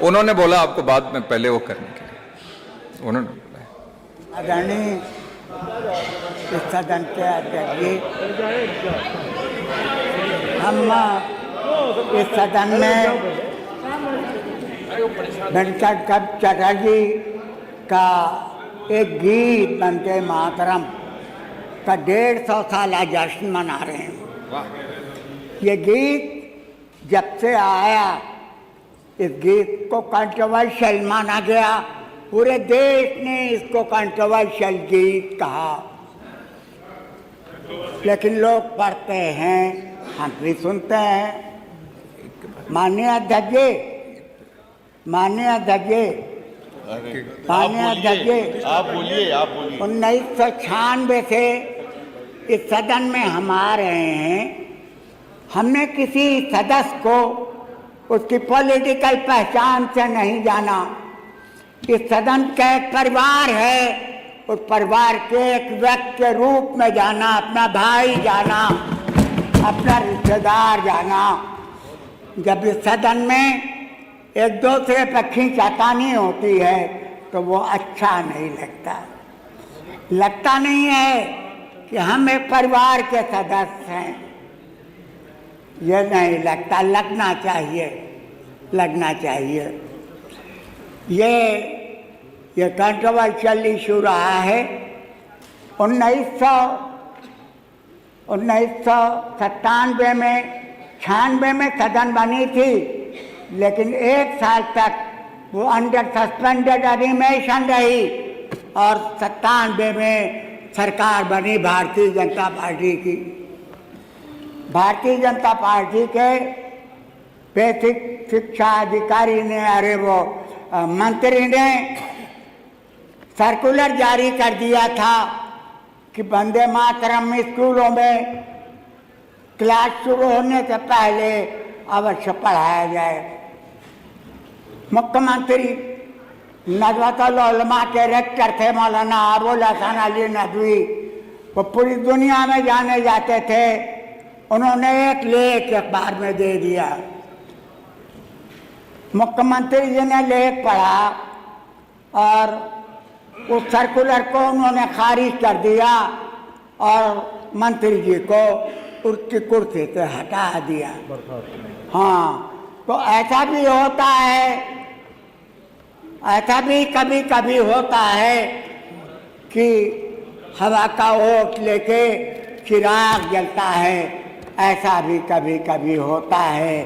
उन्होंने बोला आपको बाद में, पहले वो करने के लिए उन्होंने बोला है। आदरणीय इस सदन के अध्यक्ष जी, हम इस सदन में वेंकट चटर्जी का एक गीत वंदे मातरम का 150 साला जश्न मना रहे हैं। ये गीत जब से आया, इस गीत को कंट्रोवर्शियल माना गया। पूरे देश ने इसको कंट्रोवर्शियल गीत कहा, लेकिन लोग पढ़ते हैं, हम भी सुनते हैं। माननीय अध्यक्ष जी, माननीय अध्यक्ष जी, माननीय अध्यक्ष जी, आप बोलिए 1996 से इस सदन में हम आ रहे हैं। हमने किसी सदस्य को उसकी पॉलिटिकल पहचान से नहीं जाना। इस सदन का एक परिवार है, उस परिवार के एक व्यक्ति के रूप में जाना, अपना भाई जाना, अपना रिश्तेदार जाना। जब इस सदन में एक दूसरे पर खींचातानी होती है तो वो अच्छा नहीं लगता। लगता नहीं है कि हम एक परिवार के सदस्य हैं, ये नहीं लगता। लगना चाहिए, लगना चाहिए। ये कंट्रोवर्शियल इशू रहा है। 1997 में 96 में सदन बनी थी, लेकिन एक साल तक वो अंडर सस्पेंडेड एनिमेशन रही और 97 में सरकार बनी भारतीय जनता पार्टी की। भारतीय जनता पार्टी के बेसिक शिक्षा अधिकारी ने, अरे वो मंत्री ने सर्कुलर जारी कर दिया था कि वंदे मातरम स्कूलों में क्लास शुरू होने से पहले अवश्य पढ़ाया जाए। मुख्यमंत्री नदवतुल उलमा के रेक्टर थे मौलाना अबुल हसन अली नदवी, वो पूरी दुनिया में जाने जाते थे। उन्होंने एक लेख अखबार में दे दिया। मुख्यमंत्री जी ने लेख पढ़ा और उस सर्कुलर को उन्होंने खारिज कर दिया और मंत्री जी को उसकी कुर्सी से हटा दिया। हाँ, तो ऐसा भी होता है, ऐसा भी कभी कभी होता है कि हवा का ओट लेके चिराग जलता है। ऐसा भी कभी कभी होता है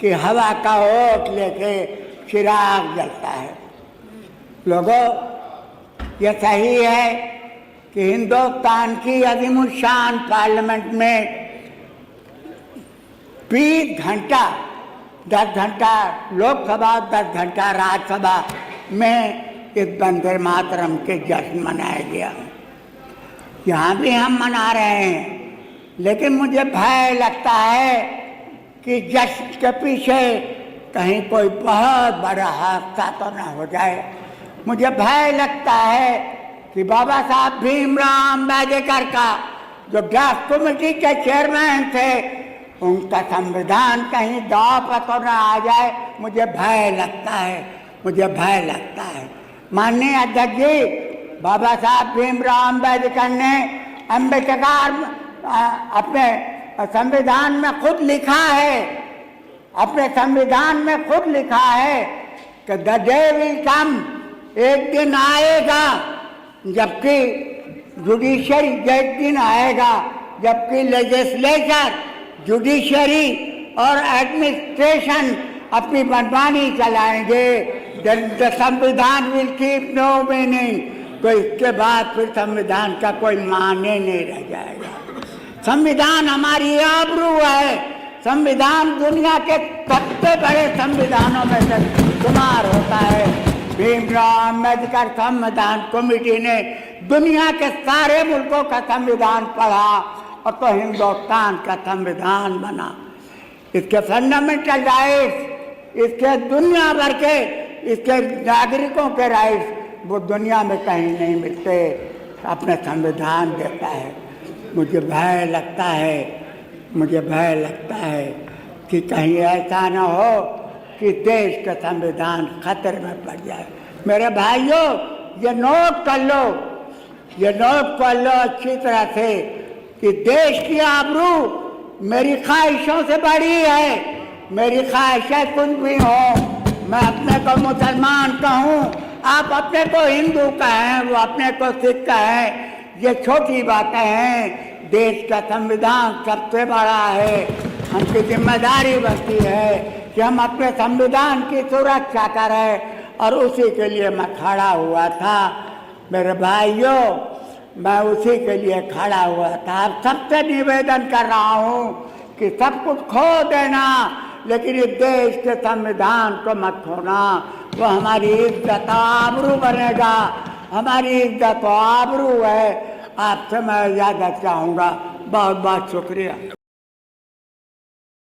कि हवा का ओट लेके चिराग जलता है। लोगों, ये सही है कि हिंदुस्तान की अज़ीमुश्शान पार्लियामेंट में 20 घंटा, 10 घंटा लोकसभा, 10 घंटा राज्यसभा में इस वंदे मातरम के जश्न मनाया गया। यहाँ भी हम मना रहे हैं, लेकिन मुझे भय लगता है कि जश्न के पीछे कहीं कोई बहुत बड़ा हादसा तो न हो जाए। मुझे भय लगता है कि बाबा साहब भीमराव अम्बेडकर का, जो ड्राफ्ट कमेटी के चेयरमैन थे, उनका संविधान कहीं दांव पर तो न आ जाए। मुझे भय लगता है, मुझे भय लगता है। माननीय अध्यक्ष जी, बाबा साहब भीमराव अम्बेडकर ने अपने संविधान में खुद लिखा है, अपने संविधान में खुद लिखा है कि द डे विल कम, एक दिन आएगा जबकि जुडिशरी, एक दिन आएगा जबकि लेजिस्लेचर, जुडिशरी और एडमिनिस्ट्रेशन अपनी मनमानी चलाएंगे। द संविधान विल कीप नो मीनिंग, तो इसके बाद फिर संविधान का कोई माने नहीं रह जाएगा। संविधान हमारी आबरू है। संविधान दुनिया के सबसे बड़े संविधानों में से शुमार होता है। भीमराव अम्बेडकर संविधान कमेटी ने दुनिया के सारे मुल्कों का संविधान पढ़ा और तो हिंदुस्तान का संविधान बना। इसके फंडामेंटल राइट्स, इसके दुनिया भर के, इसके नागरिकों के राइट्स वो दुनिया में कहीं नहीं मिलते, अपने संविधान देता है। मुझे भय लगता है, मुझे भय लगता है कि कहीं ऐसा न हो कि देश का संविधान खतरे में पड़ जाए। मेरे भाइयों, ये नोट कर लो, ये नोट कर लो अच्छी तरह से कि देश की आबरू मेरी ख्वाहिशों से बड़ी है। मेरी ख्वाहिशें कुछ भी हो, मैं अपने को मुसलमान कहूँ, आप अपने को हिंदू कहें, वो अपने को सिख कहें, ये छोटी बातें हैं। देश का संविधान सबसे बड़ा है। हमकी जिम्मेदारी बनती है कि हम अपने संविधान की सुरक्षा करें और उसी के लिए मैं खड़ा हुआ था। मेरे भाइयों, मैं उसी के लिए खड़ा हुआ था। अब सबसे निवेदन कर रहा हूँ कि सब कुछ खो देना, लेकिन इस देश के संविधान को मत खोना। वो हमारी इज्जत आबरू बनेगा, हमारी इज्जत आबरू है। आपसे मैं इजाज़त चाहूँगा। बहुत बहुत शुक्रिया।